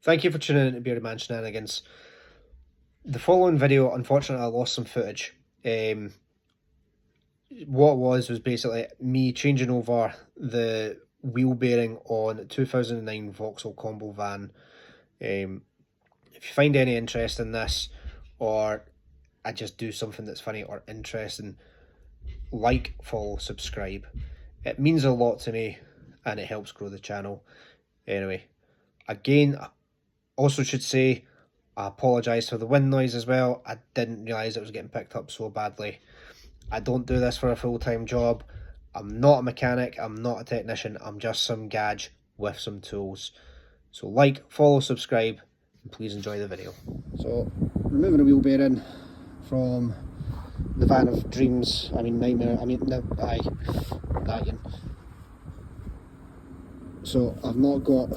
Thank you for tuning in to Beardman-shenanigans. The following video, unfortunately, I lost some footage. What it was basically me changing over the wheel bearing on 2009 Vauxhall Combo van. If you find any interest in this, or I just do something that's funny or interesting, like, follow, subscribe. It means a lot to me and it helps grow the channel. Anyway, again, I also should say I apologise for the wind noise as well. I didn't realise it was getting picked up so badly. I don't do this for a full-time job. I'm not a mechanic, I'm not a technician, I'm just some gadge with some tools. So like, follow, subscribe, and please enjoy the video. So, removing a wheel bearing from the van of dreams, So I've not got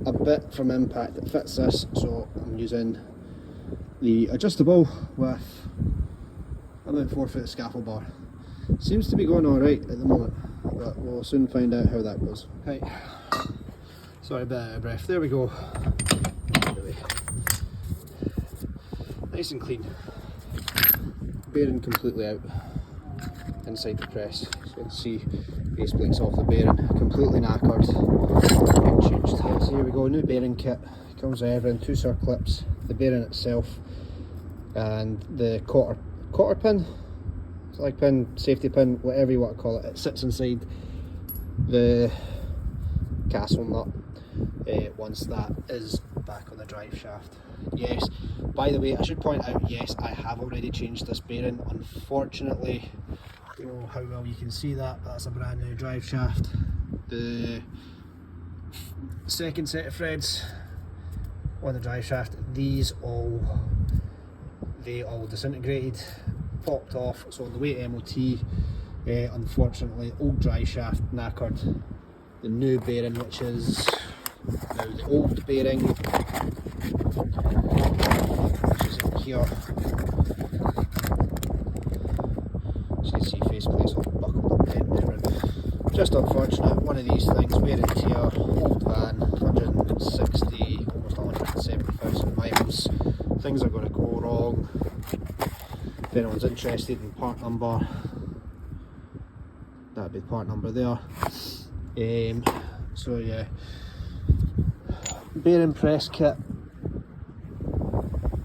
a bit from impact that fits this, so I'm using the adjustable with about 4 foot scaffold bar. Seems to be going alright at the moment, but we'll soon find out how that goes. Right, sorry, a bit out of breath. There we go. Nice and clean. Bearing completely out inside the press. So you can see base plates off the bearing, completely knackered. Getting changed. So here we go, new bearing kit. Comes with everything, 2 Circlips, the bearing itself, and the cotter pin, slag pin, safety pin, whatever you want to call it. It sits inside the castle nut once that is back on the drive shaft. Yes, by the way, I should point out, yes, I have already changed this bearing. Unfortunately, I don't know how well you can see that, but that's a brand new drive shaft. The second set of threads on the drive shaft, they all disintegrated, popped off. So on the way to MOT, unfortunately, old drive shaft knackered. The new bearing, which is now the old bearing, which is in here. So you can see faceplates all buckled up and everything. Just unfortunate, one of these things, wear and tear, old van, 160, almost 170,000 miles. Things are going to go wrong. If anyone's interested in part number, that'd be the part number there. So yeah, bearing press kit.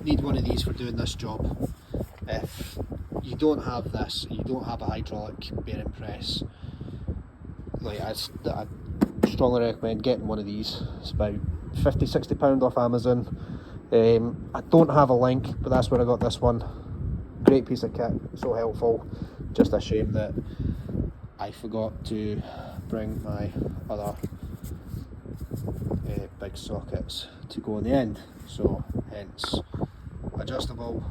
Need one of these for doing this job. If you don't have this, you don't have a hydraulic bearing press, like I strongly recommend getting one of these. It's about £50–60 off Amazon. I don't have a link, but that's where I got this one. Great piece of kit, so helpful. Just a shame that I forgot to bring my other big sockets to go in the end, so hence adjustable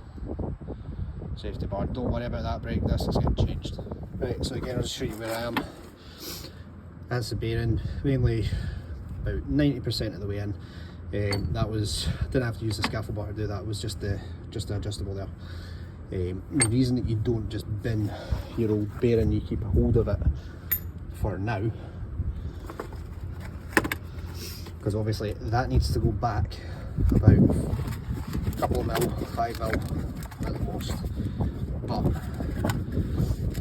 safety bar. Don't worry about that brake, this is getting changed. Right, so again, I'll just show you where I am. That's the bearing, mainly about 90% of the way in. That was, didn't have to use the scaffold bar to do that, it was just the adjustable there. The reason that you don't just bin your old bearing, you keep a hold of it for now, because obviously that needs to go back about a couple of mil, 5 mil at the most. But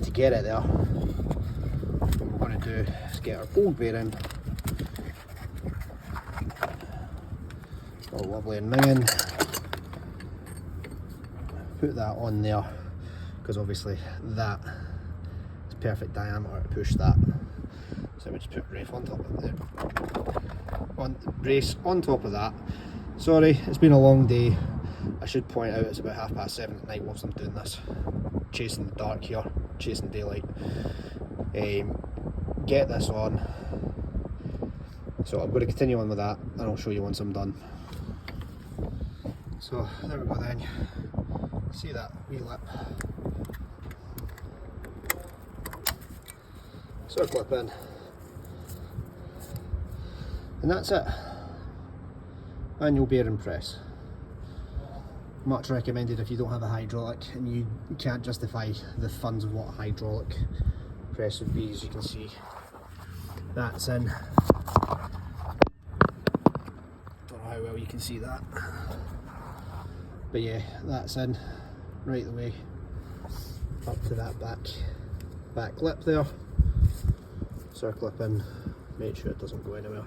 to get it there, what we're going to do is get our old bearing all lovely and minging, put that on there, because obviously that is perfect diameter to push that. So we just put brace on top of it. Brace on top of that. Sorry, it's been a long day. I should point out it's about 7:30 at night whilst I'm doing this. Chasing the dark here, chasing daylight. Get this on. So I'm going to continue on with that, and I'll show you once I'm done. So there we go then. See that wee lip. Circlip in. And that's it. Manual bearing press. Much recommended if you don't have a hydraulic and you can't justify the funds of what a hydraulic press would be. As you can see, that's in. Don't know how well you can see that. But yeah, that's in right the way up to that back lip there. Circlip in, make sure it doesn't go anywhere.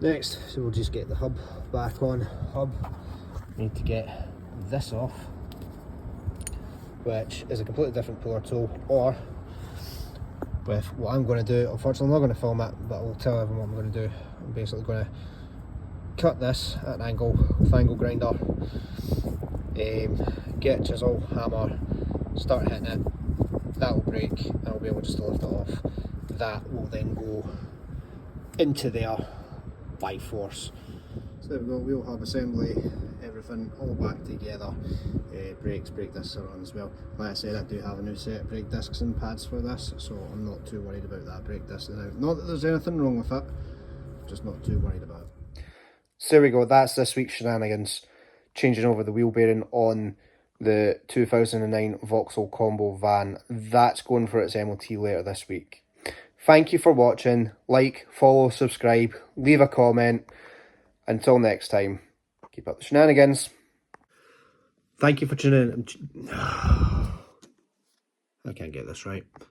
Next, so we'll just get the hub back on. Hub, need to get this off, which is a completely different puller tool, or with what I'm going to do. Unfortunately I'm not going to film it, but I'll tell everyone what I'm going to do. I'm basically going to cut this at an angle with angle grinder, get chisel, hammer, start hitting it. That will break and I'll be able just to lift it off. That will then go into there by force. So there we go, wheel hub assembly, everything all back together. Brakes, brake discs are on as well. Like I said, I do have a new set of brake discs and pads for this, so I'm not too worried about that brake disc now. Not that there's anything wrong with it, just not too worried about it. So there we go, that's this week's shenanigans. Changing over the wheel bearing on the 2009 Vauxhall Combo van. That's going for its MOT later this week. Thank you for watching. Like, follow, subscribe, leave a comment. Until next time, keep up the shenanigans. Thank you for tuning in. I can't get this right.